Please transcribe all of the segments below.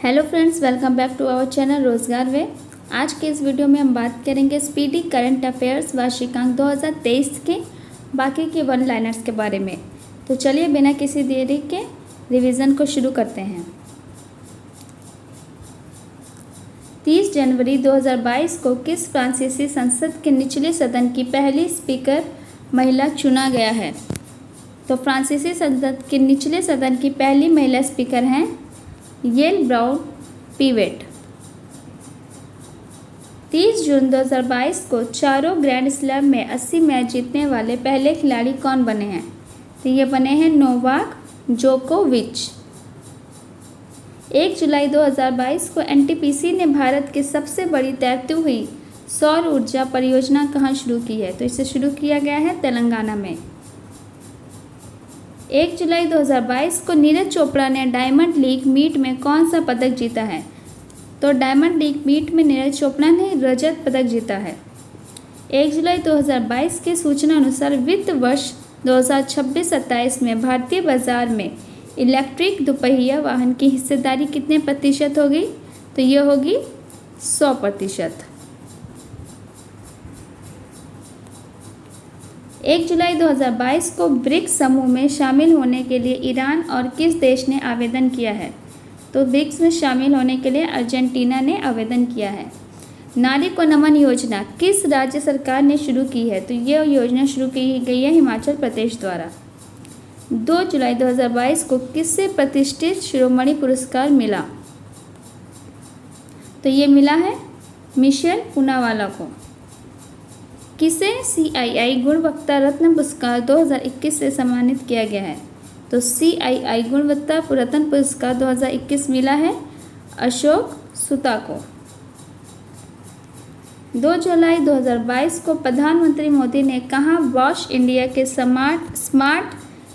Hello friends, welcome back to our channel Rojgar way. आज के इस वीडियो में हम बात करेंगे स्पीडी करंट अफेयर्स वार्षिकांक 2023 के बाकी के वन लाइनर्स के बारे में। तो चलिए बिना किसी देरी के रिवीजन को शुरू करते हैं। 30 जनवरी 2022 को किस फ्रांसीसी संसद के निचले सदन की पहली स्पीकर महिला चुना गया है? तो फ्रांसीसी संसद के निचले सदन की पहली महिला स्पीकर हैं येल ब्राउन पीवेट। 30 जून 2022 को चारों ग्रैंड स्लैम में 80 मैच जीतने वाले पहले खिलाड़ी कौन बने हैं? तो ये बने हैं नोवाक जोकोविच। 1 जुलाई 2022 को एनटीपीसी ने भारत की सबसे बड़ी तैरती हुई सौर ऊर्जा परियोजना कहाँ शुरू की है? तो इसे शुरू किया गया है तेलंगाना में। 1 जुलाई 2022 को नीरज चोपड़ा ने डायमंड लीग मीट में कौन सा पदक जीता है? तो डायमंड लीग मीट में नीरज चोपड़ा ने रजत पदक जीता है। 1 जुलाई 2022 की सूचना अनुसार वित्त वर्ष 2026-27 में भारतीय बाजार में इलेक्ट्रिक दोपहिया वाहन की हिस्सेदारी कितने प्रतिशत होगी? तो ये होगी 100%। 1 जुलाई 2022 को ब्रिक्स समूह में शामिल होने के लिए ईरान और किस देश ने आवेदन किया है? तो ब्रिक्स में शामिल होने के लिए अर्जेंटीना ने आवेदन किया है। नारी को नमन योजना किस राज्य सरकार ने शुरू की है? तो यह योजना शुरू की गई है हिमाचल प्रदेश द्वारा। 2 जुलाई 2022 को किससे प्रतिष्ठित शिरोमणि पुरस्कार मिला? तो ये मिला है मिशेल पूनावाला को। किसे CII गुणवत्ता रत्न पुरस्कार 2021 से सम्मानित किया गया है? तो CII गुणवत्ता रत्न पुरस्कार 2021 मिला है अशोक सुता को। 2 जुलाई 2022 को प्रधानमंत्री मोदी ने कहाँ वॉश इंडिया के स्मार्ट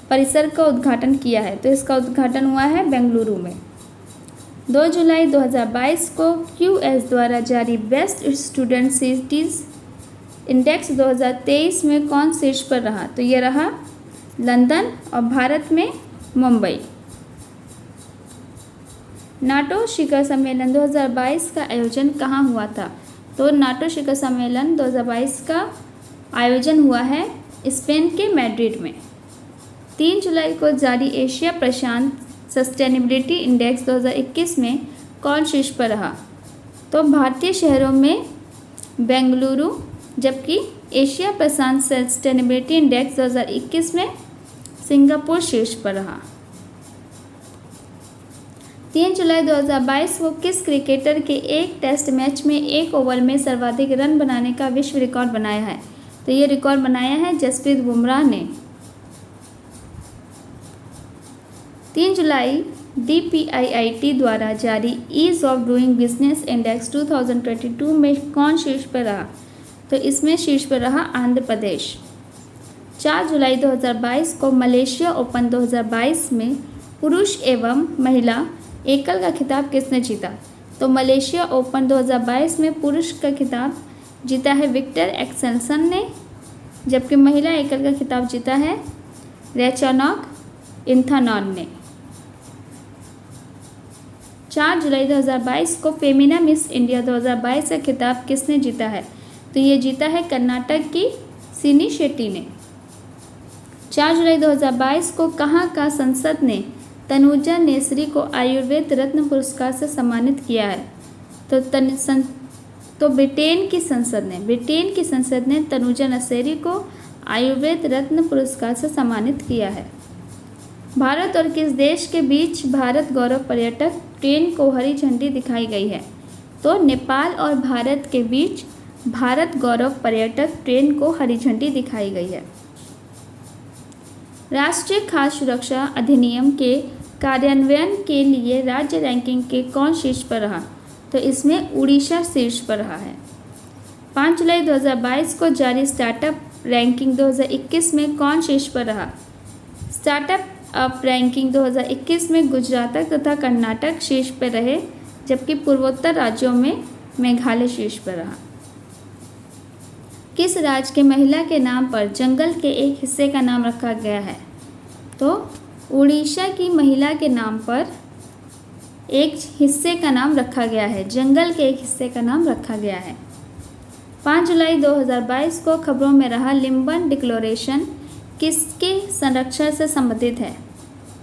परिसर का उद्घाटन किया है? तो इसका उद्घाटन हुआ है बेंगलुरु में। 2 जुलाई 2022 को QS द्वारा जारी बेस्ट स्टूडेंट सिटीज़ इंडेक्स 2023 में कौन शीर्ष पर रहा? तो ये रहा लंदन और भारत में मुंबई। नाटो शिखर सम्मेलन 2022 का आयोजन कहाँ हुआ था? तो नाटो शिखर सम्मेलन 2022 का आयोजन हुआ है स्पेन के मैड्रिड में। 3 जुलाई को जारी एशिया प्रशांत सस्टेनेबिलिटी इंडेक्स 2021 में कौन शीर्ष पर रहा? तो भारतीय शहरों में बेंगलुरु, जबकि एशिया प्रशांत सस्टेनेबिलिटी इंडेक्स 2021 में सिंगापुर शीर्ष पर रहा। 3 जुलाई 2022 को किस क्रिकेटर के एक टेस्ट मैच में एक ओवर में सर्वाधिक रन बनाने का विश्व रिकॉर्ड बनाया है? तो ये रिकॉर्ड बनाया है जसप्रीत बुमराह ने। 3 जुलाई DPIIT द्वारा जारी ease of doing business index 2022 में कौन शीर्ष पर रहा? तो इसमें शीर्ष पर रहा आंध्र प्रदेश। 4 जुलाई 2022 को मलेशिया ओपन 2022 में पुरुष एवं महिला एकल का खिताब किसने जीता? तो मलेशिया ओपन 2022 में पुरुष का खिताब जीता है विक्टर एक्सेल्सन ने, जबकि महिला एकल का खिताब जीता है रेचानॉक इंथानॉन ने। 4 जुलाई 2022 को फेमिना मिस इंडिया 2022 का खिताब किसने जीता है? तो ये जीता है कर्नाटक की सिनी शेट्टी ने। 4 जुलाई 2022 को कहाँ का संसद ने तनुजा नेसरी को आयुर्वेद रत्न पुरस्कार से सम्मानित किया है? तो ब्रिटेन की संसद ने तनुजा नेसरी को आयुर्वेद रत्न पुरस्कार से सम्मानित किया है। भारत और किस देश के बीच भारत गौरव पर्यटक ट्रेन को हरी झंडी दिखाई गई है? तो नेपाल और भारत के बीच भारत गौरव पर्यटक ट्रेन को हरी झंडी दिखाई गई है। राष्ट्रीय खाद्य सुरक्षा अधिनियम के कार्यान्वयन के लिए राज्य रैंकिंग के कौन शीर्ष पर रहा? तो इसमें उड़ीसा शीर्ष पर रहा है। 5 जुलाई 2022 को जारी स्टार्टअप रैंकिंग 2021 में कौन शीर्ष पर रहा? स्टार्टअप रैंकिंग 2021 में गुजरात तथा कर्नाटक शीर्ष पर रहे, जबकि पूर्वोत्तर राज्यों में मेघालय शीर्ष पर रहा। किस राज्य के महिला के नाम पर जंगल के एक हिस्से का नाम रखा गया है? तो उड़ीसा की महिला के नाम पर एक हिस्से का नाम रखा गया है, जंगल के एक हिस्से का नाम रखा गया है। 5 जुलाई 2022 को खबरों में रहा लिम्बन डिक्लेरेशन किसके संरक्षण से संबंधित है?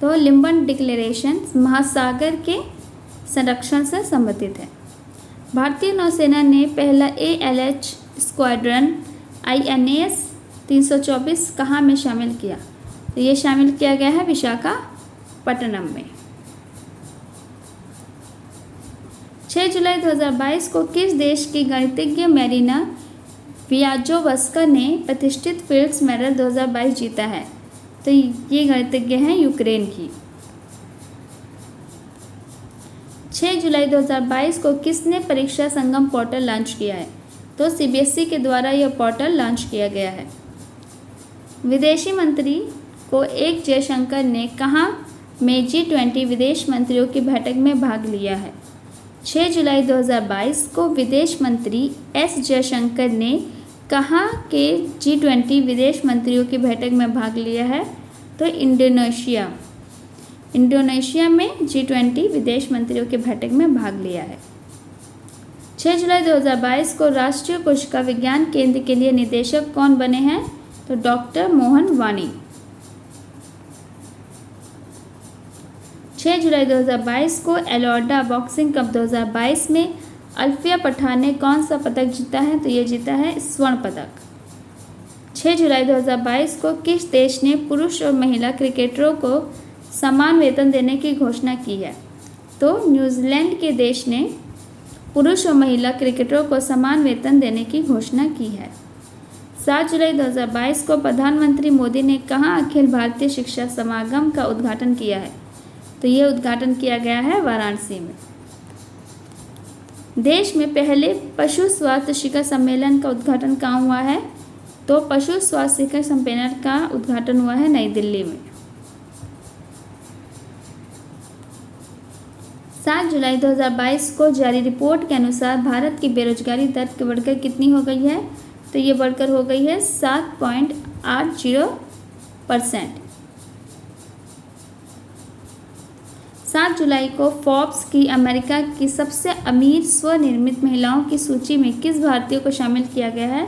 तो लिम्बन डिक्लेरेशन महासागर के संरक्षण से संबंधित है। भारतीय नौसेना ने पहला ALH स्क्वाड्रन INS 324 कहाँ में शामिल किया? तो ये शामिल किया गया है विशाखापट्टनम में। 6 जुलाई 2022 को किस देश की गणितज्ञ मैरिना वियाजोवस्का ने प्रतिष्ठित फिजिक्स मेडल 2022 जीता है? तो ये गणितज्ञ हैं यूक्रेन की। 6 जुलाई 2022 को किसने परीक्षा संगम पोर्टल लॉन्च किया है? तो CBSE के द्वारा यह पोर्टल लॉन्च किया गया है। विदेशी मंत्री को एक जयशंकर ने कहाँ में G20 विदेश मंत्रियों की बैठक में भाग लिया है? 6 जुलाई 2022 को विदेश मंत्री S जयशंकर ने कहाँ के G20 विदेश मंत्रियों की बैठक में भाग लिया है? तो इंडोनेशिया में G20 विदेश मंत्रियों की बैठक में भाग लिया है। 6 जुलाई 2022 को राष्ट्रीय कोशिका विज्ञान केंद्र के लिए निदेशक कौन बने हैं? तो डॉक्टर मोहन वानी। 6 जुलाई 2022 को एलोर्डा बॉक्सिंग कप 2022 में अल्फिया पठान ने कौन सा पदक जीता है? तो ये जीता है स्वर्ण पदक। 6 जुलाई 2022 को किस देश ने पुरुष और महिला क्रिकेटरों को समान वेतन देने की घोषणा की है? तो न्यूजीलैंड के देश ने पुरुष और महिला क्रिकेटरों को समान वेतन देने की घोषणा की है। 7 जुलाई 2022 को प्रधानमंत्री मोदी ने कहाँ अखिल भारतीय शिक्षा समागम का उद्घाटन किया है? तो ये उद्घाटन किया गया है वाराणसी में। देश में पहले पशु स्वास्थ्य शिखर सम्मेलन का उद्घाटन कहाँ हुआ है? तो पशु स्वास्थ्य शिखर सम्मेलन का उद्घाटन हुआ है नई दिल्ली में। 7 जुलाई 2022 को जारी रिपोर्ट के अनुसार भारत की बेरोजगारी दर बढ़कर कितनी हो गई है? तो ये बढ़कर हो गई है 7.80%। 7 जुलाई को फोर्ब्स की अमेरिका की सबसे अमीर स्वनिर्मित महिलाओं की सूची में किस भारतीय को शामिल किया गया है?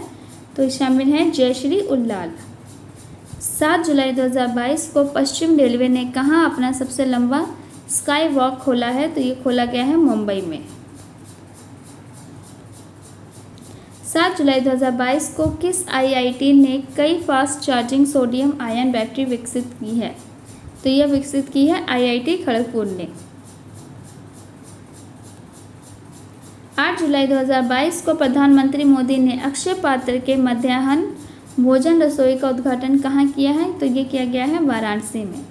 तो शामिल हैं जयश्री उल्लाल। 7 जुलाई 2022 को पश्चिम रेलवे ने कहाँ अपना सबसे लंबा स्काई वॉक खोला है? तो ये खोला गया है मुंबई में। 7 जुलाई 2022 को किस IIT ने कई fast charging sodium ion battery विकसित की है? तो यह विकसित की है IIT खड़गपुर ने। 8 जुलाई 2022 को प्रधानमंत्री मोदी ने अक्षय पात्र के मध्याह्न भोजन रसोई का उद्घाटन कहाँ किया है? तो ये किया गया है वाराणसी में।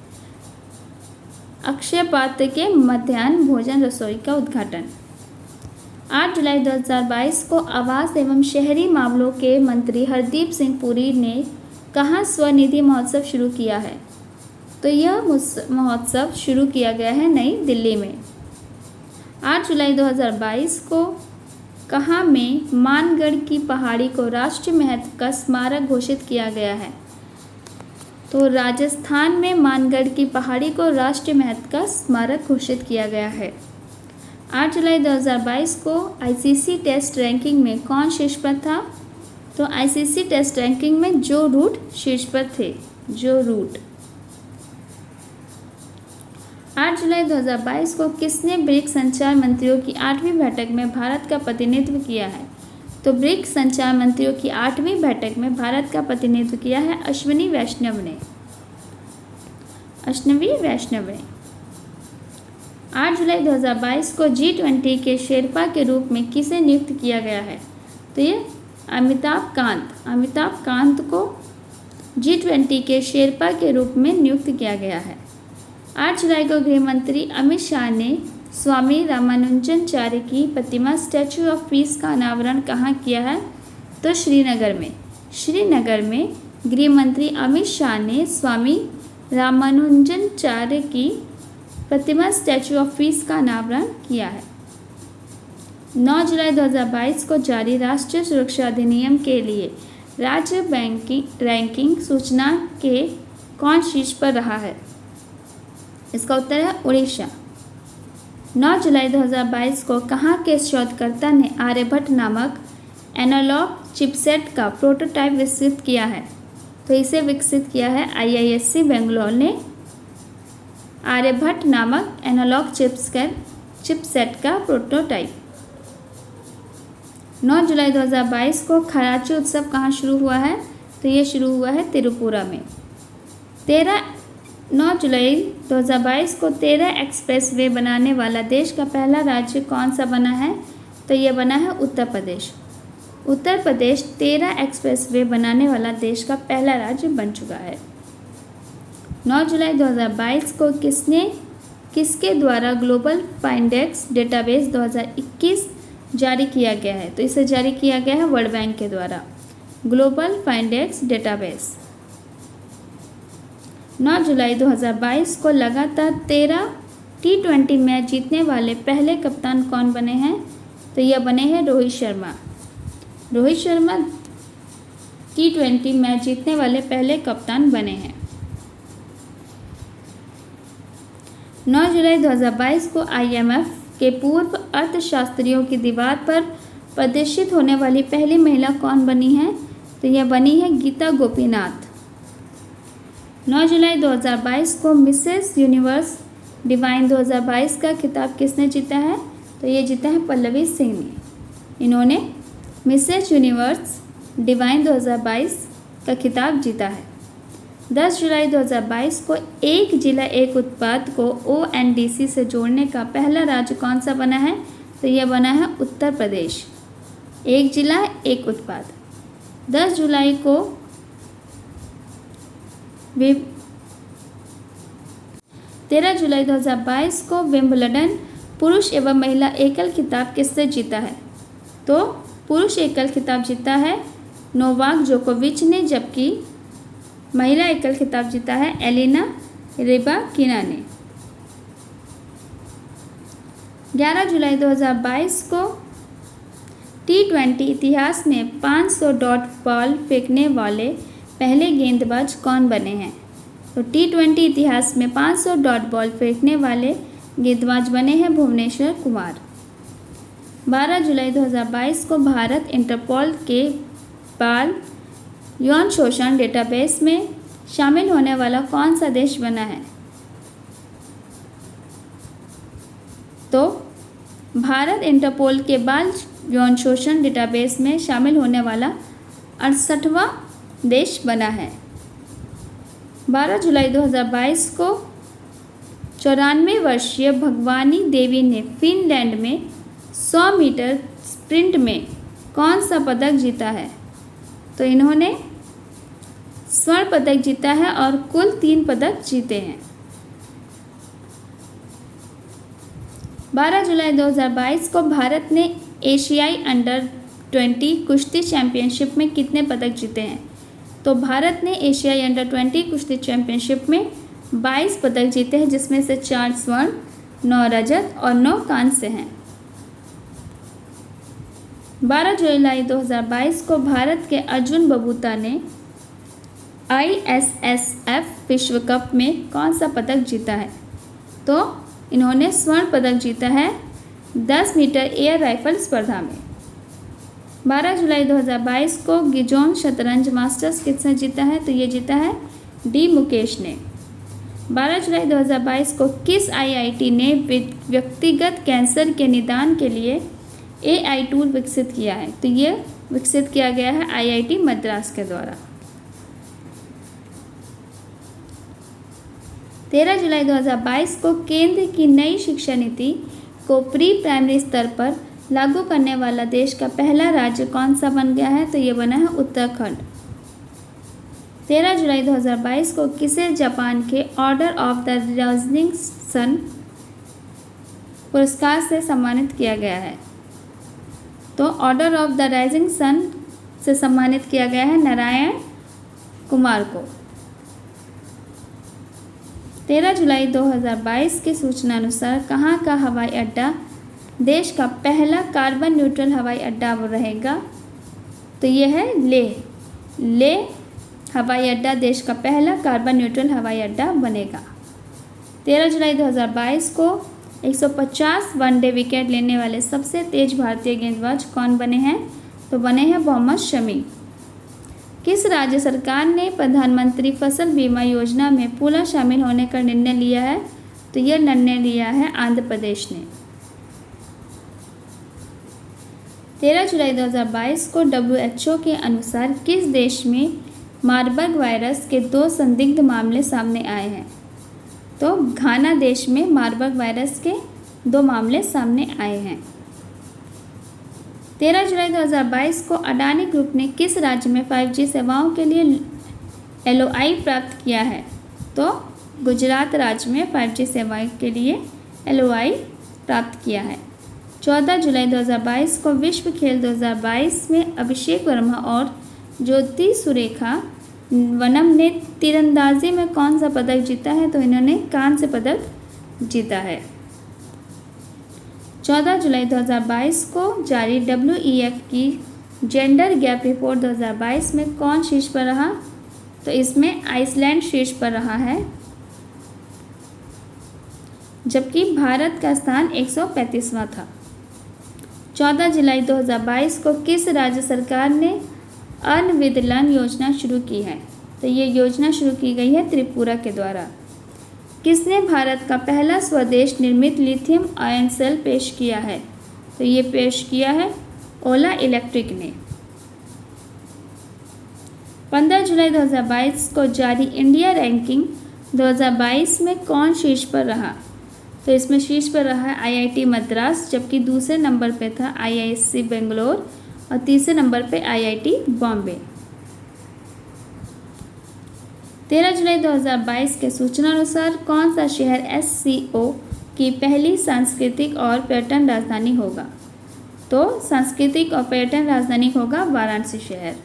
अक्षय पात्र के मध्याह्न भोजन रसोई का उद्घाटन। 8 जुलाई 2022 को आवास एवं शहरी मामलों के मंत्री हरदीप सिंह पुरी ने कहाँ स्वनिधि महोत्सव शुरू किया है? तो यह महोत्सव शुरू किया गया है नई दिल्ली में। 8 जुलाई 2022 को कहाँ में मानगढ़ की पहाड़ी को राष्ट्रीय महत्व का स्मारक घोषित किया गया है? तो राजस्थान में मानगढ़ की पहाड़ी को राष्ट्रीय महत्व का स्मारक घोषित किया गया है। 8 जुलाई 2022 को ICC टेस्ट रैंकिंग में कौन शीर्ष पर था? तो ICC टेस्ट रैंकिंग में जो रूट शीर्ष पर थे। जो रूट। 8 जुलाई 2022 को किसने ब्रिक्स संचार मंत्रियों की 8वीं बैठक में भारत का प्रतिनिधित्व किया है? तो ब्रिक्स संचार मंत्रियों की 8वीं बैठक में भारत का प्रतिनिधित्व किया है अश्विनी वैष्णव ने। 8 जुलाई 2022 को G20 के शेरपा के रूप में किसे नियुक्त किया गया है? तो ये अमिताभ कांत को G20 के शेरपा के रूप में नियुक्त किया गया है। 8 जुलाई को गृह मंत्री अमित शाह ने स्वामी रामानुजनाचार्य की प्रतिमा स्टैचू ऑफ पीस का अनावरण कहाँ किया है? तो श्रीनगर में गृह मंत्री अमित शाह ने स्वामी रामानुजनाचार्य की प्रतिमा स्टैचू ऑफ पीस का अनावरण किया है। 9 जुलाई 2022 को जारी राष्ट्रीय सुरक्षा अधिनियम के लिए राज्य रैंकिंग सूचना के कौन शीर्ष पर रहा है? इसका उत्तर है उड़ीसा। 9 जुलाई 2022 को कहाँ के शोधकर्ता ने आर्यभट्ट नामक एनालॉग चिपसेट का प्रोटोटाइप विकसित किया है? तो इसे विकसित किया है IISc बेंगलोर ने आर्यभट्ट नामक एनालॉग चिपसेट का प्रोटोटाइप। 9 जुलाई 2022 को खराची उत्सव कहाँ शुरू हुआ है? तो ये शुरू हुआ है त्रिपुरा में। 9 जुलाई 2022 को 13 एक्सप्रेसवे बनाने वाला देश का पहला राज्य कौन सा बना है? तो ये बना है उत्तर प्रदेश। उत्तर प्रदेश 13 एक्सप्रेसवे बनाने वाला देश का पहला राज्य बन चुका है। 9 जुलाई 2022 को किसके द्वारा ग्लोबल फाइंडेक्स डेटाबेस 2021 जारी किया गया है? तो इसे जारी किया गया है वर्ल्ड बैंक के द्वारा ग्लोबल फाइंडेक्स डेटाबेस। 9 जुलाई 2022 को लगातार 13 T20 मैच जीतने वाले पहले कप्तान कौन बने हैं? तो यह बने हैं रोहित शर्मा। रोहित शर्मा T20 मैच जीतने वाले पहले कप्तान बने हैं। 9 जुलाई 2022 को IMF के पूर्व अर्थशास्त्रियों की दीवार पर प्रदर्शित होने वाली पहली महिला कौन बनी है? तो यह बनी है गीता गोपीनाथ। 9 जुलाई 2022 को मिसेस यूनिवर्स डिवाइन 2022 का खिताब किसने जीता है? तो ये जीता है पल्लवी सिंह ने। इन्होंने मिसेस यूनिवर्स डिवाइन 2022 का खिताब जीता है। 10 जुलाई 2022 को एक जिला एक उत्पाद को ONDC से जोड़ने का पहला राज्य कौन सा बना है? तो यह बना है उत्तर प्रदेश। एक जिला एक उत्पाद। 10 जुलाई को 13 जुलाई 2022 को विंबलडन पुरुष एवं महिला एकल खिताब किससे जीता है? तो पुरुष एकल खिताब जीता है नोवाक जोकोविच ने, जबकि महिला एकल खिताब जीता है एलिना रिबाकिना ने। 11 जुलाई 2022 को T20 इतिहास में 500 डॉट बॉल फेंकने वाले पहले गेंदबाज कौन बने हैं? तो T20 इतिहास में 500 डॉट बॉल फेंकने वाले गेंदबाज बने हैं भुवनेश्वर कुमार। 12 जुलाई 2022 को भारत इंटरपोल के बाल यौन शोषण डेटाबेस में शामिल होने वाला कौन सा देश बना है? तो भारत इंटरपोल के बाल यौन शोषण डेटाबेस में शामिल होने वाला 68वां देश बना है। 12 जुलाई 2022 को 94 वर्षीय भगवानी देवी ने फिनलैंड में 100 मीटर स्प्रिंट में कौन सा पदक जीता है? तो इन्होंने स्वर्ण पदक जीता है और कुल 3 पदक जीते हैं। 12 जुलाई 2022 को भारत ने एशियाई अंडर 20 कुश्ती चैंपियनशिप में कितने पदक जीते हैं? तो भारत ने एशियाई अंडर 20 कुश्ती चैंपियनशिप में 22 पदक जीते हैं, जिसमें से 4 स्वर्ण, 9 रजत और 9 कांस्य हैं। 12 जुलाई 2022 को भारत के अर्जुन बबूता ने ISSF विश्व कप में कौन सा पदक जीता है? तो इन्होंने स्वर्ण पदक जीता है 10 मीटर एयर राइफल स्पर्धा में। 12 जुलाई 2022 को गिजोन शतरंज मास्टर्स किसने जीता है? तो ये जीता है D मुकेश ने। 12 जुलाई 2022 को किस IIT ने व्यक्तिगत कैंसर के निदान के लिए AI टूल विकसित किया है? तो ये विकसित किया गया है IIT मद्रास के द्वारा। 13 जुलाई 2022 को केंद्र की नई शिक्षा नीति को प्री प्राइमरी स्तर पर लागू करने वाला देश का पहला राज्य कौन सा बन गया है? तो ये बना है उत्तराखंड। 13 जुलाई 2022 को किसे जापान के order of the rising sun पुरस्कार से सम्मानित किया गया है? तो order of the rising sun से सम्मानित किया गया है नारायण कुमार को। 13 जुलाई 2022 की सूचना अनुसार कहाँ का हवाई अड्डा देश का पहला कार्बन न्यूट्रल हवाई अड्डा रहेगा? तो यह है लेह हवाई अड्डा देश का पहला कार्बन न्यूट्रल हवाई अड्डा बनेगा। 13 जुलाई 2022 को 150 वनडे विकेट लेने वाले सबसे तेज भारतीय गेंदबाज कौन बने हैं? तो बने हैं मोहम्मद शमी। किस राज्य सरकार ने प्रधानमंत्री फसल बीमा योजना में पुनः शामिल होने का निर्णय लिया है? तो यह निर्णय लिया है आंध्र प्रदेश ने। 13 जुलाई 2022 को WHO के अनुसार किस देश में मार्बर्ग वायरस के 2 संदिग्ध मामले सामने आए हैं? तो घाना देश में मार्बर्ग वायरस के 2 मामले सामने आए हैं। 13 जुलाई 2022 को अडानी ग्रुप ने किस राज्य में 5G सेवाओं के लिए LOI प्राप्त किया है? तो गुजरात राज्य में 5G सेवाओं के लिए LOI प्राप्त किया है। 14 जुलाई 2022 को विश्व खेल 2022 में अभिषेक वर्मा और ज्योति सुरेखा वनम ने तीरंदाजी में कौन सा पदक जीता है? तो इन्होंने कांस्य पदक जीता है। 14 जुलाई 2022 को जारी WEF की जेंडर गैप रिपोर्ट 2022 में कौन शीर्ष पर रहा? तो इसमें आइसलैंड शीर्ष पर रहा है, जबकि भारत का स्थान 135वां था। 14 जुलाई 2022 को किस राज्य सरकार ने अन्न वितरण योजना शुरू की है? तो ये योजना शुरू की गई है त्रिपुरा के द्वारा। किसने भारत का पहला स्वदेश निर्मित लिथियम आयन सेल पेश किया है? तो ये पेश किया है ओला इलेक्ट्रिक ने। 15 जुलाई 2022 को जारी इंडिया रैंकिंग 2022 में कौन शीर्ष पर रहा? तो इसमें शीर्ष पर रहा है IIT मद्रास, जबकि दूसरे नंबर पे था IISc बेंगलोर और तीसरे नंबर पे IIT बॉम्बे। 13 जुलाई 2022 के सूचना अनुसार कौन सा शहर SCO की पहली सांस्कृतिक और पर्यटन राजधानी होगा? तो सांस्कृतिक और पर्यटन राजधानी होगा वाराणसी शहर।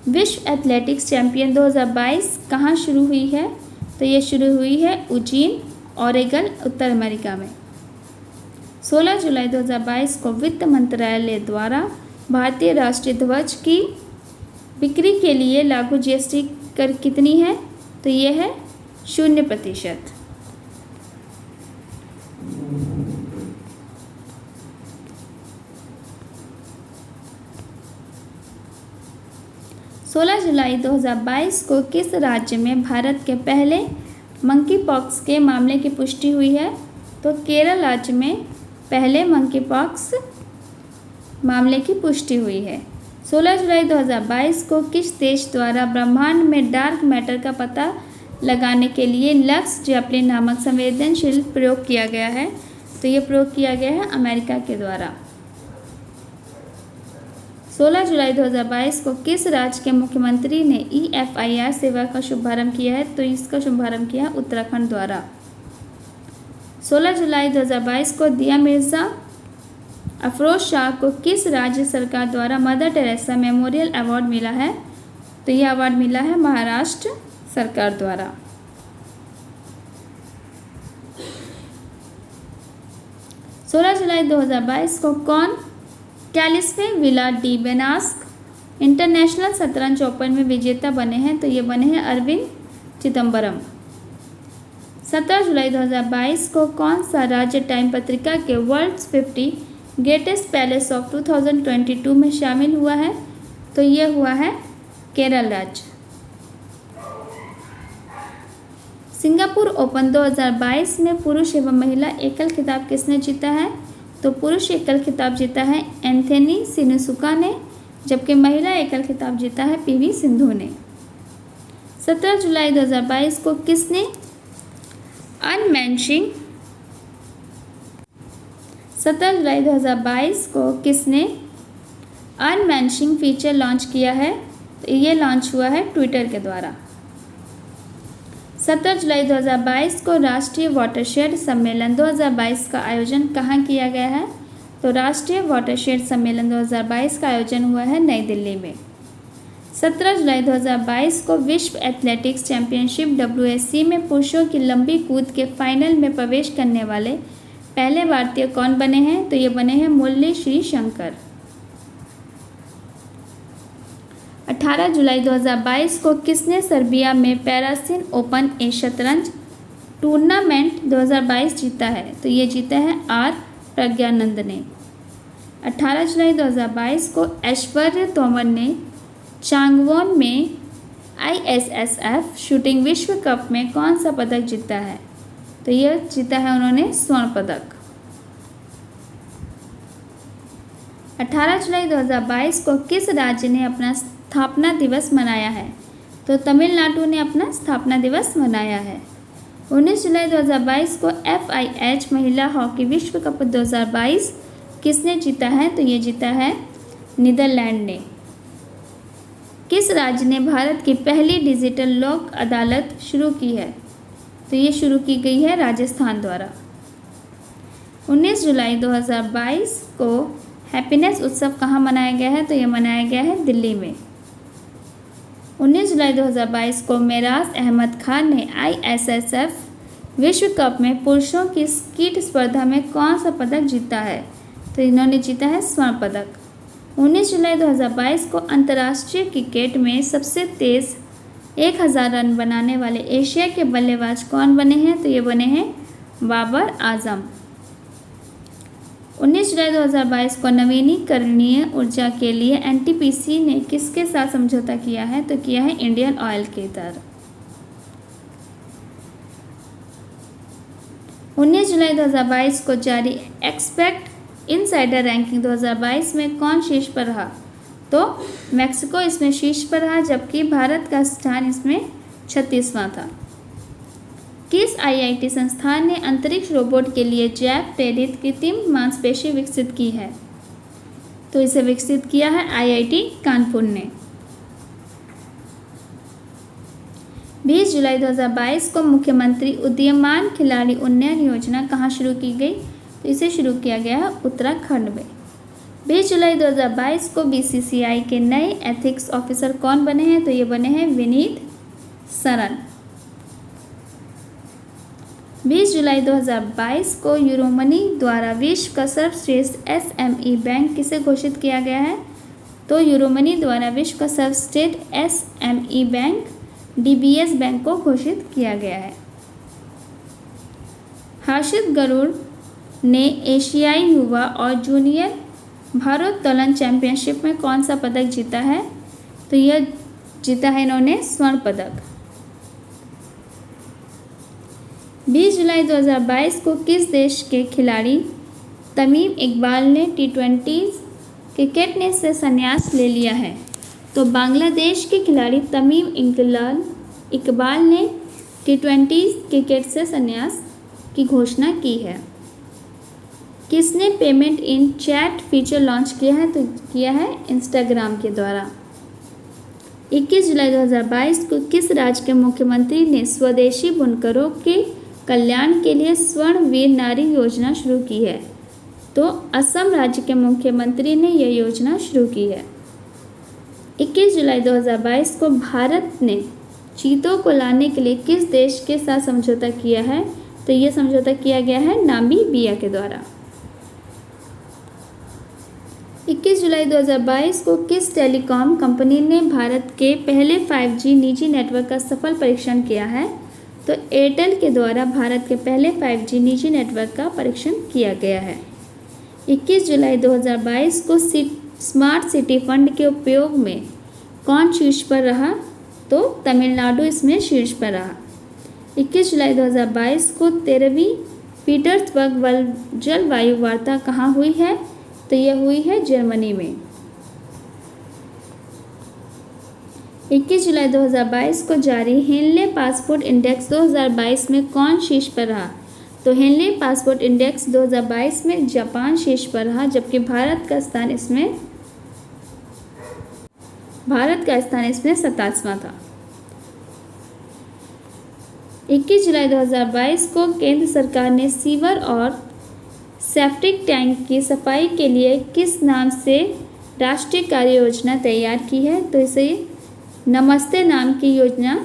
विश्व एथलेटिक्स चैंपियन 2022 कहाँ शुरू हुई है? तो ये शुरू हुई है उजीन, ओरेगन, उत्तर अमेरिका में। 16 जुलाई 2022 को वित्त मंत्रालय द्वारा भारतीय राष्ट्रीय ध्वज की बिक्री के लिए लागू GST कर कितनी है? तो ये है 0%। सोलह जुलाई 2022 को किस राज्य में भारत के पहले मंकी पॉक्स के मामले की पुष्टि हुई है? तो केरल राज्य में पहले मंकी पॉक्स मामले की पुष्टि हुई है। 16 जुलाई 2022 को किस देश द्वारा ब्रह्मांड में डार्क मैटर का पता लगाने के लिए लक्स जैपलिन नामक संवेदनशील प्रयोग किया गया है? तो ये प्रयोग किया गया है अमेरिका के द्वारा। 16 जुलाई 2022 को किस राज्य के मुख्यमंत्री ने EFIR सेवा का शुभारंभ किया है? तो इसका शुभारंभ किया उत्तराखंड द्वारा। 16 जुलाई 2022 को दिया मिर्ज़ा अफरोज शाह को किस राज्य सरकार द्वारा मदर टेरेसा मेमोरियल अवार्ड मिला है? तो यह अवार्ड मिला है महाराष्ट्र सरकार द्वारा। 16 जुलाई 2022 को कौन कैलिसवे विला डी बेनास्क इंटरनेशनल शतरंज ओपन में विजेता बने हैं? तो ये बने हैं अरविंद चिदम्बरम। 17 जुलाई 2022 को कौन सा राज्य टाइम पत्रिका के वर्ल्ड्स 50 ग्रेटेस्ट पैलेस ऑफ 2022 में शामिल हुआ है? तो यह हुआ है केरल राज्य। सिंगापुर ओपन 2022 में पुरुष एवं महिला एकल खिताब किसने जीता है? तो पुरुष एकल खिताब जीता है एंथोनी सिनिसुका ने, जबकि महिला एकल खिताब जीता है PV सिंधु ने। 17 जुलाई 2022 को किसने अनमैचिंग 17 जुलाई 2022 को किसने अनमैचिंग फीचर लॉन्च किया है? तो ये लॉन्च हुआ है ट्विटर के द्वारा। 17 जुलाई 2022 को राष्ट्रीय वाटरशेड सम्मेलन 2022 का आयोजन कहाँ किया गया है? तो राष्ट्रीय वाटरशेड सम्मेलन 2022 का आयोजन हुआ है नई दिल्ली में। 17 जुलाई 2022 को विश्व एथलेटिक्स चैंपियनशिप WSC में पुरुषों की लंबी कूद के फाइनल में प्रवेश करने वाले पहले भारतीय कौन बने हैं? तो ये बने हैं मुरली श्री शंकर। 18 जुलाई 2022 को किसने सर्बिया में पैरासिन ओपन ए शतरंज टूर्नामेंट 2022 जीता है? तो ये जीता है आर प्रज्ञानंद ने। 18 जुलाई 2022 को ऐश्वर्या तोमर ने चांगवोन में ISSF शूटिंग विश्व कप में कौन सा पदक जीता है? तो यह जीता है उन्होंने स्वर्ण पदक। 18 जुलाई 2022 को किस राज्य ने अपना स्थापना दिवस मनाया है? तो तमिलनाडु ने अपना स्थापना दिवस मनाया है। 19 जुलाई 2022 को FIH महिला हॉकी विश्व कप 2022 किसने जीता है? तो ये जीता है नीदरलैंड ने। किस राज्य ने भारत की पहली डिजिटल लोक अदालत शुरू की है? तो ये शुरू की गई है राजस्थान द्वारा। 19 जुलाई 2022 को हैप्पीनेस उत्सव कहाँ मनाया गया है? तो ये मनाया गया है दिल्ली में। 19 जुलाई 2022 को मेराज अहमद खान ने ISSF विश्व कप में पुरुषों की स्कीट स्पर्धा में कौन सा पदक जीता है? तो इन्होंने जीता है स्वर्ण पदक। 19 जुलाई 2022 को अंतर्राष्ट्रीय क्रिकेट में सबसे तेज़ 1000 रन बनाने वाले एशिया के बल्लेबाज कौन बने हैं? तो ये बने हैं बाबर आजम। 19 जुलाई 2022 को नवीनीकरणीय ऊर्जा के लिए NTPC ने किसके साथ समझौता किया है? तो किया है इंडियन ऑयल के साथ। 19 जुलाई 2022 को जारी एक्सपेक्ट इनसाइडर रैंकिंग 2022 में कौन शीर्ष पर रहा? तो मैक्सिको इसमें शीर्ष पर रहा, जबकि भारत का स्थान इसमें 36वां था। किस IIT संस्थान ने अंतरिक्ष रोबोट के लिए जैव प्रेरित कृत्रिम मांसपेशी विकसित की है? तो इसे विकसित किया है IIT कानपुर ने। 20 जुलाई 2022 को मुख्यमंत्री उदीयमान खिलाड़ी उन्नयन योजना कहाँ शुरू की गई? तो इसे शुरू किया गया है उत्तराखंड में। 20 जुलाई 2022 को BCCI के नए एथिक्स ऑफिसर कौन बने हैं? तो ये बने हैं विनीत सरन। 20 जुलाई 2022 को यूरोमनी द्वारा विश्व का सर्वश्रेष्ठ SME बैंक किसे घोषित किया गया है? तो यूरोमनी द्वारा विश्व का सर्वश्रेष्ठ SME बैंक DBS बैंक को घोषित किया गया है। हर्षित गरुड़ ने एशियाई युवा और जूनियर भारोत्तोलन चैंपियनशिप में कौन सा पदक जीता है? तो यह जीता है इन्होंने स्वर्ण पदक। 20 जुलाई 2022 को किस देश के खिलाड़ी तमीम इकबाल ने T20 क्रिकेट ने से संन्यास ले लिया है? तो बांग्लादेश के खिलाड़ी तमीम इकबाल ने T20 क्रिकेट से संन्यास की घोषणा की है। किसने payment in chat feature launch किया है? तो किया है इंस्टाग्राम के द्वारा। 21 जुलाई 2022 को किस राज्य के मुख्यमंत्री ने स्वदेशी बुनकरों के कल्याण के लिए स्वर्ण वीर नारी योजना शुरू की है? तो असम राज्य के मुख्यमंत्री ने यह योजना शुरू की है। 21 जुलाई 2022 को भारत ने चीतों को लाने के लिए किस देश के साथ समझौता किया है? तो यह समझौता किया गया है नामीबिया के द्वारा। 21 जुलाई 2022 को किस टेलीकॉम कंपनी ने भारत के पहले 5G निजी नेटवर्क का सफल परीक्षण किया है? तो एयरटेल के द्वारा भारत के पहले 5G निजी नेटवर्क का परीक्षण किया गया है। 21 जुलाई 2022 को स्मार्ट सिटी फंड के उपयोग में कौन शीर्ष पर रहा? तो तमिलनाडु इसमें शीर्ष पर रहा। 21 जुलाई 2022 को 13वीं पीटर्सबर्ग जलवायु वार्ता कहाँ हुई है? तो यह हुई है जर्मनी में। 21 जुलाई 2022 को जारी हेनले पासपोर्ट इंडेक्स 2022 में कौन शीर्ष पर रहा? तो हेनले पासपोर्ट इंडेक्स 2022 में जापान शीर्ष पर रहा, जबकि भारत का स्थान इसमें 27वां था। 21 जुलाई 2022 को केंद्र सरकार ने सीवर और सेप्टिक टैंक की सफाई के लिए किस नाम से राष्ट्रीय कार्य योजना तैयार की है? तो इसे नमस्ते नाम की योजना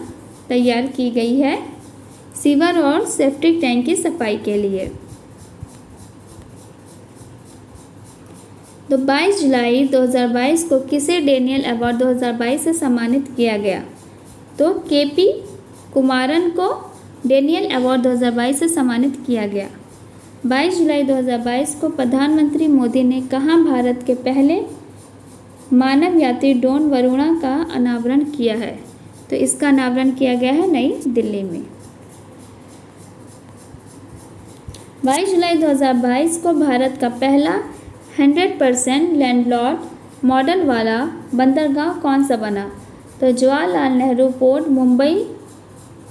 तैयार की गई है सीवर और सेप्टिक टैंक की सफाई के लिए। तो 22 जुलाई 2022 को किसे डेनियल अवार्ड 2022 से सम्मानित किया गया? तो KP कुमारन को डेनियल अवार्ड 2022 से सम्मानित किया गया। 22 जुलाई 2022 को प्रधानमंत्री मोदी ने कहाँ भारत के पहले मानव यात्री ड्रोन वरुणा का अनावरण किया है? तो इसका अनावरण किया गया है नई दिल्ली में। 22 जुलाई 2022 को भारत का पहला 100% लैंडलॉर्ड मॉडल वाला बंदरगाह कौन सा बना? तो जवाहरलाल नेहरू पोर्ट मुंबई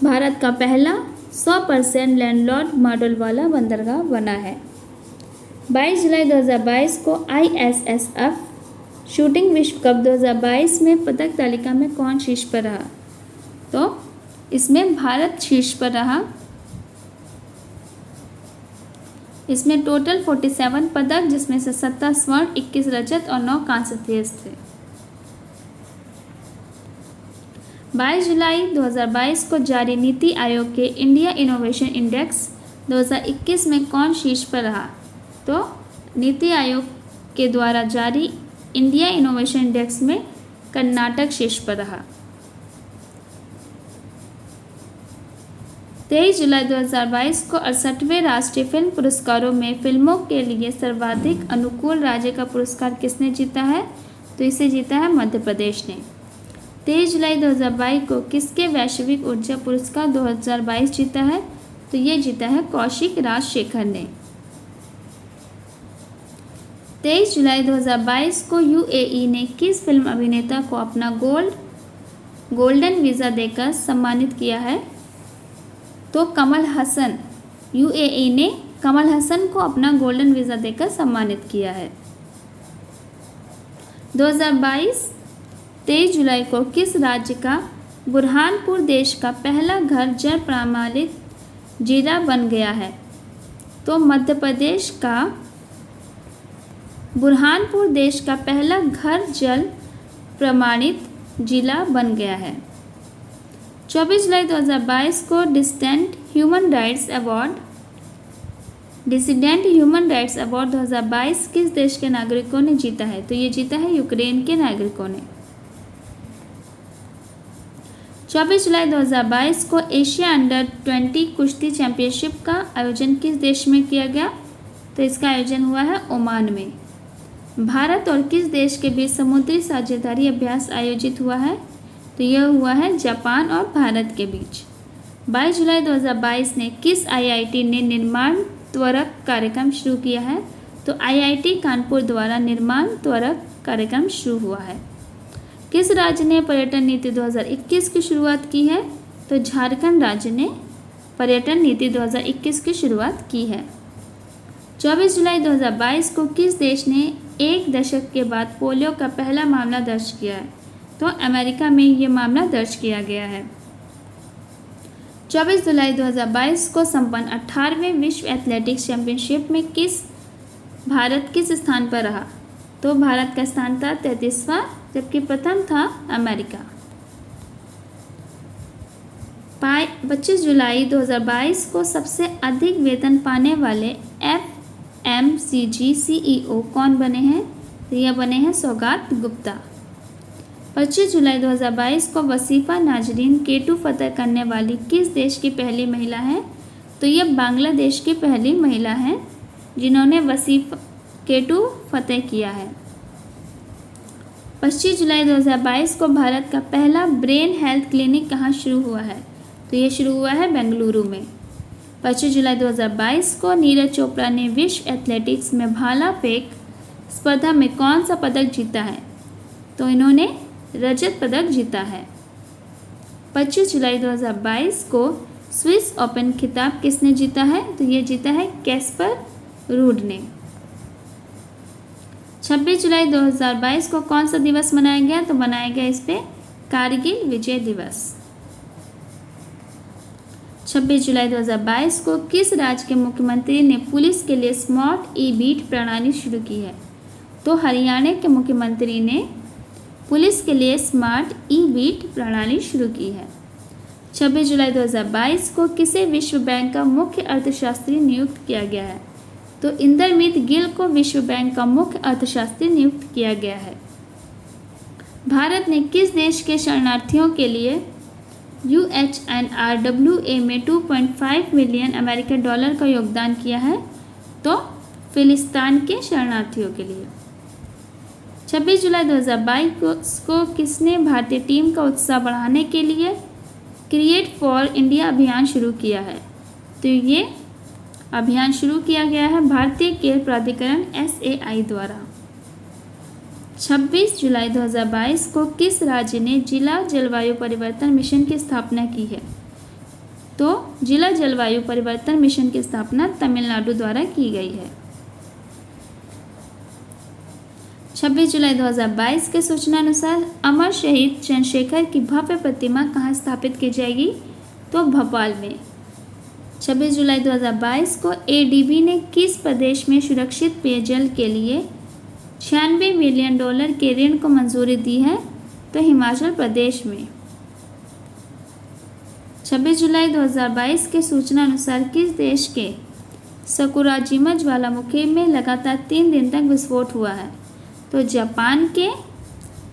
भारत का पहला 100% लैंडलॉर्ड मॉडल वाला बंदरगाह बना है। 22 जुलाई 2022 को ISSF शूटिंग विश्व कप 2022 में पदक तालिका में कौन शीर्ष पर रहा? तो इसमें भारत शीर्ष पर रहा। इसमें टोटल 47 पदक, जिसमें से 17 स्वर्ण, 21 रजत और 9 कांस्य थे। 22 जुलाई 2022 को जारी नीति आयोग के इंडिया इनोवेशन इंडेक्स 2021 में कौन शीर्ष पर रहा? तो नीति आयोग के द्वारा जारी इंडिया इनोवेशन इंडेक्स में कर्नाटक शीर्ष पर रहा। 23 जुलाई 2022 को 68वें राष्ट्रीय फिल्म पुरस्कारों में फिल्मों के लिए सर्वाधिक अनुकूल राज्य का पुरस्कार किसने जीता है? तो इसे जीता है मध्य प्रदेश ने। 23 जुलाई 2022 को किसके वैश्विक ऊर्जा पुरस्कार 2022 जीता है? तो ये जीता है कौशिक राजशेखर ने। 23 जुलाई 2022 को UAE ने किस फिल्म अभिनेता को अपना गोल्डन वीज़ा देकर सम्मानित किया है? तो कमल हसन। UAE ने कमल हसन को अपना गोल्डन वीज़ा देकर सम्मानित किया है। 2022 23 जुलाई को किस राज्य का बुरहानपुर देश का पहला घर जल प्रमाणित जिला बन गया है? तो मध्य प्रदेश का बुरहानपुर देश का पहला घर जल प्रमाणित जिला बन गया है। 24 जुलाई 2022 को डिसिडेंट ह्यूमन राइट्स अवार्ड 2022 किस देश के नागरिकों ने जीता है? तो ये जीता है यूक्रेन के नागरिकों ने। 24 जुलाई 2022 को एशिया अंडर 20 कुश्ती चैंपियनशिप का आयोजन किस देश में किया गया? तो इसका आयोजन हुआ है ओमान में। भारत और किस देश के बीच समुद्री साझेदारी अभ्यास आयोजित हुआ है? तो यह हुआ है जापान और भारत के बीच। 22 जुलाई 2022 ने किस IIT ने निर्माण त्वरक कार्यक्रम शुरू किया है? तो IIT कानपुर द्वारा निर्माण त्वरक कार्यक्रम शुरू हुआ है। किस राज्य ने पर्यटन नीति 2021 की शुरुआत की है? तो झारखंड राज्य ने पर्यटन नीति 2021 की शुरुआत की है। 24 जुलाई 2022 को किस देश ने एक दशक के बाद पोलियो का पहला मामला दर्ज किया है? तो अमेरिका में ये मामला दर्ज किया गया है। 24 जुलाई 2022 को संपन्न 18वें विश्व एथलेटिक्स चैंपियनशिप में भारत किस स्थान पर रहा? तो भारत का स्थान था 33वां, जबकि प्रथम था अमेरिका। 25 जुलाई 2022 को सबसे अधिक वेतन पाने वाले FMCG CEO कौन बने हैं? तो यह बने हैं सौगात गुप्ता। 25 जुलाई 2022 को वसीफा नाजरीन केटू फतह करने वाली किस देश की पहली महिला है? तो यह बांग्लादेश की पहली महिला है जिन्होंने वसीफा केटू फतह किया है। 25 जुलाई 2022 को भारत का पहला ब्रेन हेल्थ क्लिनिक कहाँ शुरू हुआ है? तो ये शुरू हुआ है बेंगलुरु में। 25 जुलाई 2022 को नीरज चोपड़ा ने विश्व एथलेटिक्स में भाला फेंक स्पर्धा में कौन सा पदक जीता है? तो इन्होंने रजत पदक जीता है। 25 जुलाई 2022 को स्विस ओपन खिताब किसने जीता है? तो ये जीता है कैस्पर रूड ने। 26 जुलाई 2022 को कौन सा दिवस मनाया गया? तो मनाया गया इस पे कारगिल विजय दिवस। 26 जुलाई 2022 को किस राज्य के मुख्यमंत्री ने पुलिस के लिए स्मार्ट ई-बीट प्रणाली शुरू की है? तो हरियाणा के मुख्यमंत्री ने पुलिस के लिए स्मार्ट ई-बीट प्रणाली शुरू की है। 26 जुलाई 2022 को किसे विश्व बैंक का मुख्य अर्थशास्त्री नियुक्त किया गया है? तो इंदरमीत गिल को विश्व बैंक का मुख्य अर्थशास्त्री नियुक्त किया गया है। भारत ने किस देश के शरणार्थियों के लिए UNRWA में 2.5 मिलियन अमेरिकन डॉलर का योगदान किया है, तो फिलिस्तीन के शरणार्थियों के लिए। 26 जुलाई 2022 को किसने भारतीय टीम का उत्साह बढ़ाने के लिए क्रिएट फॉर इंडिया अभियान शुरू किया है? तो ये अभियान शुरू किया गया है भारतीय खेल प्राधिकरण SAI द्वारा। 26 जुलाई 2022 को किस राज्य ने जिला जलवायु परिवर्तन मिशन की स्थापना की है? तो जिला जलवायु परिवर्तन मिशन की स्थापना तमिलनाडु द्वारा की गई है। 26 जुलाई 2022 के सूचना अनुसार अमर शहीद चंद्रशेखर की भव्य प्रतिमा कहाँ स्थापित की जाएगी? तो भोपाल में। 26 जुलाई 2022 को ADB ने किस प्रदेश में सुरक्षित पेयजल के लिए 96 मिलियन डॉलर के ऋण को मंजूरी दी है? तो हिमाचल प्रदेश में। 26 जुलाई 2022 के सूचना अनुसार किस देश के सकुराजिमा ज्वालामुखी में लगातार 3 दिन तक विस्फोट हुआ है? तो जापान के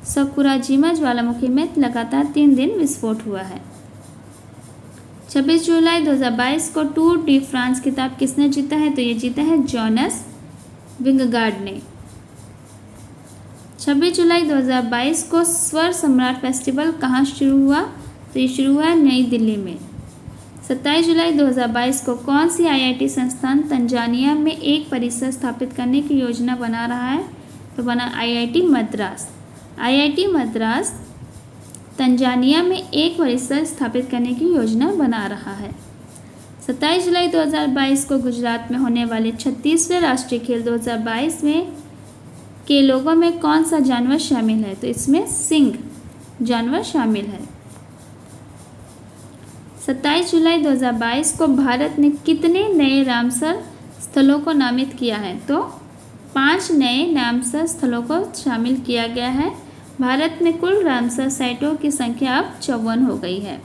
सकुराजिमा ज्वालामुखी में लगातार 3 दिन विस्फोट हुआ है। 26 जुलाई 2022 को टूर डी फ्रांस खिताब किसने जीता है? तो ये जीता है जोनास विंगगार्ड ने। 26 जुलाई 2022 को स्वर सम्राट फेस्टिवल कहाँ शुरू हुआ? तो ये शुरू हुआ नई दिल्ली में। 27 जुलाई 2022 को कौन सी IIT संस्थान तंजानिया में एक परिसर स्थापित करने की योजना बना रहा है? तो बना IIT Madras. IIT Madras Tanzania में एक परिसर स्थापित करने की योजना बना रहा है। 27 जुलाई 2022 को गुजरात में होने वाले 36वें राष्ट्रीय खेल 2022 में के लोगों में कौन सा जानवर शामिल है? तो इसमें सिंह जानवर शामिल है। 27 जुलाई 2022 को भारत ने कितने नए रामसर स्थलों को नामित किया है? तो 5 नए रामसर स्थलों को शामिल किया गया है। भारत में कुल रामसर साइटों की संख्या अब 54 हो गई है।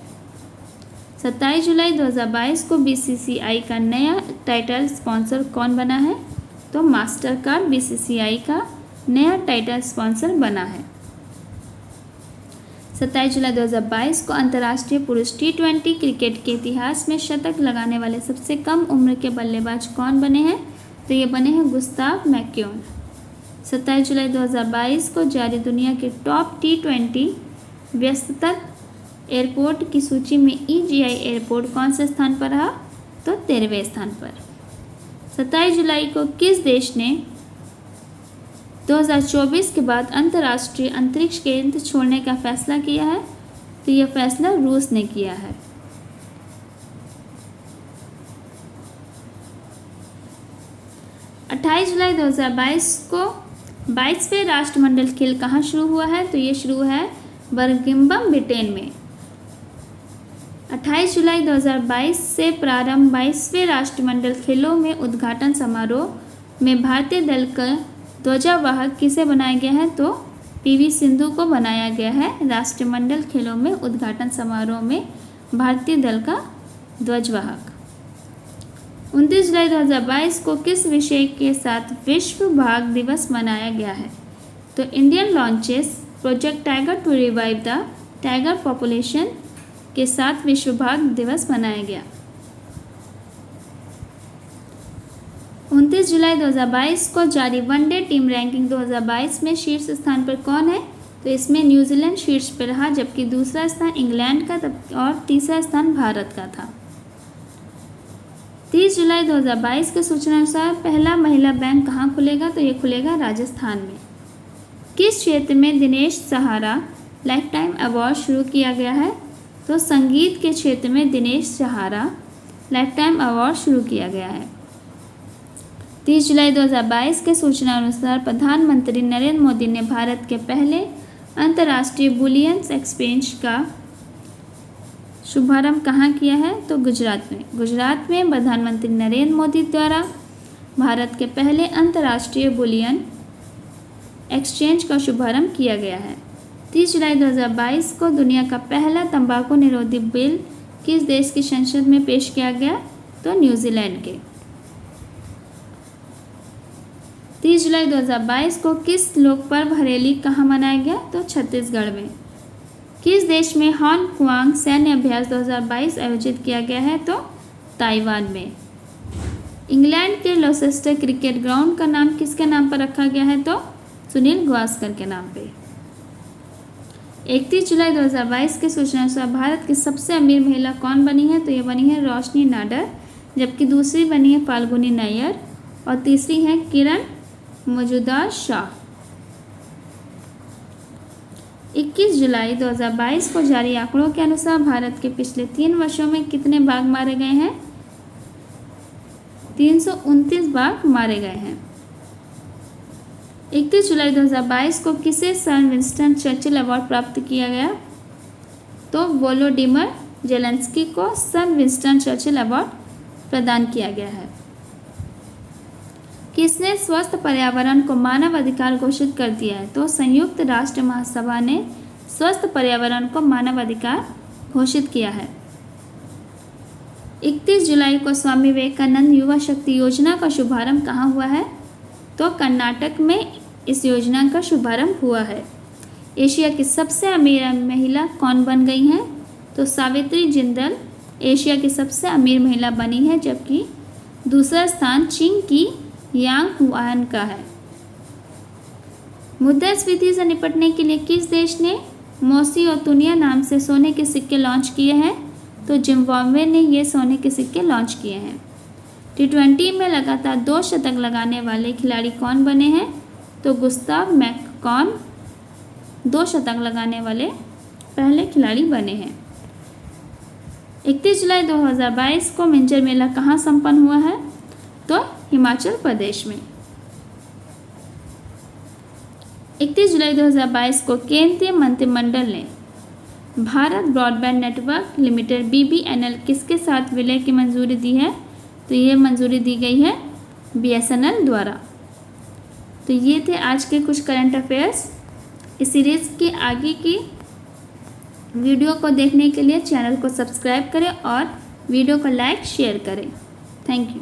27 जुलाई 2022 को BCCI का नया टाइटल स्पॉन्सर कौन बना है? तो मास्टर कार्ड BCCI का नया टाइटल स्पॉन्सर बना है। 27 जुलाई 2022 को अंतर्राष्ट्रीय पुरुष T20 क्रिकेट के इतिहास में शतक लगाने वाले सबसे कम उम्र के बल्लेबाज कौन बने हैं? तो ये बने हैं गुस्ताव मैक्यून। 27 जुलाई 2022 को जारी दुनिया के टॉप T20 व्यस्ततम एयरपोर्ट की सूची में EGI एयरपोर्ट कौन से स्थान पर रहा? तो 13वें स्थान पर। 27 जुलाई को किस देश ने 2024 के बाद अंतर्राष्ट्रीय अंतरिक्ष केंद्र छोड़ने का फैसला किया है? तो यह फैसला रूस ने किया है। 28 जुलाई 2022 को 22वें राष्ट्रमंडल खेल कहाँ शुरू हुआ है? तो ये शुरू है बर्मिंघम ब्रिटेन में। 28 जुलाई 2022 से प्रारंभ 22वें राष्ट्रमंडल खेलों में उद्घाटन समारोह में भारतीय दल का ध्वजावाहक किसे बनाया गया है? तो PV सिंधु को बनाया गया है। राष्ट्रमंडल खेलों में उद्घाटन समारोह में भारतीय दल का ध्वजवाहक। 29 जुलाई 2022 को किस विषय के साथ विश्व बाघ दिवस मनाया गया है? तो Indian launches project tiger to revive the tiger population के साथ विश्व बाघ दिवस मनाया गया। 29 जुलाई 2022 को जारी वनडे टीम रैंकिंग 2022 में शीर्ष स्थान पर कौन है? तो इसमें न्यूजीलैंड शीर्ष पर रहा, जबकि दूसरा स्थान इंग्लैंड का और तीसरा स्थान भारत का था। 30 जुलाई 2022 के सूचना अनुसार पहला महिला बैंक कहाँ खुलेगा? तो ये खुलेगा राजस्थान में। किस क्षेत्र में दिनेश सहारा लाइफ टाइम अवार्ड शुरू किया गया है? तो संगीत के क्षेत्र में दिनेश सहारा लाइफ टाइम अवार्ड शुरू किया गया है। 30 जुलाई 2022 के सूचना अनुसार प्रधानमंत्री नरेंद्र मोदी ने भारत के पहले अंतर्राष्ट्रीय बुलियन एक्सचेंज का शुभारंभ कहाँ किया है? तो गुजरात में। गुजरात में प्रधानमंत्री नरेंद्र मोदी द्वारा भारत के पहले अंतर्राष्ट्रीय बुलियन एक्सचेंज का शुभारंभ किया गया है। 30 जुलाई 2022 को दुनिया का पहला तंबाकू निरोधी बिल किस देश की संसद में पेश किया गया? तो न्यूजीलैंड के। 30 जुलाई 2022 को किस लोक पर्व हरेली कहाँ मनाया गया? तो छत्तीसगढ़ में। किस देश में हॉन क्वांग सैन्य अभ्यास 2022 आयोजित किया गया है? तो ताइवान में। इंग्लैंड के लॉसेस्टर क्रिकेट ग्राउंड का नाम किसके नाम पर रखा गया है? तो सुनील गावस्कर के नाम पे। 31 जुलाई 2022 के सूचना अनुसार भारत की सबसे अमीर महिला कौन बनी है? तो ये बनी है रोशनी नाडर, जबकि दूसरी बनी है फाल्गुनी नायर और तीसरी है किरण मजुमदार शाह। 21 जुलाई 2022 को जारी आंकड़ों के अनुसार भारत के पिछले 3 वर्षों में कितने बाघ मारे गए हैं? 329 बाघ मारे गए हैं। 31 जुलाई 2022 को किसे सर विंस्टन चर्चिल अवार्ड प्राप्त किया गया? तो वोलोडिमिर जेलेंस्की को सर विंस्टन चर्चिल अवार्ड प्रदान किया गया है। किसने स्वस्थ पर्यावरण को मानव अधिकार घोषित कर दिया है? तो संयुक्त राष्ट्र महासभा ने स्वस्थ पर्यावरण को मानव अधिकार घोषित किया है। 31 जुलाई को स्वामी विवेकानंद युवा शक्ति योजना का शुभारंभ कहाँ हुआ है? तो कर्नाटक में इस योजना का शुभारंभ हुआ है। एशिया की सबसे अमीर महिला कौन बन गई हैं? तो सावित्री जिंदल एशिया की सबसे अमीर महिला बनी है, जबकि दूसरा स्थान चीन की यांग हुआन का है। मुद्रास्फीति से निपटने के लिए किस देश ने मोसी और तुनिया नाम से सोने के सिक्के लॉन्च किए हैं? तो जिम्बाब्वे ने ये सोने के सिक्के लॉन्च किए हैं। T20 में लगातार 2 शतक लगाने वाले खिलाड़ी कौन बने हैं? तो गुस्ताव मैककॉन 2 शतक लगाने वाले पहले खिलाड़ी बने हैं। 31 जुलाई 2022 को मिंजर मेला कहाँ संपन्न हुआ है? तो हिमाचल प्रदेश में। 31 जुलाई 2022 को केंद्रीय मंत्रिमंडल ने Bharat broadband network limited BBNL किसके साथ विलय की मंजूरी दी है? तो ये मंजूरी दी गई है BSNL द्वारा। तो ये थे आज के कुछ करंट अफेयर्स। इस सीरीज़ की आगे की वीडियो को देखने के लिए चैनल को सब्सक्राइब करें और वीडियो को लाइक शेयर करें। Thank you.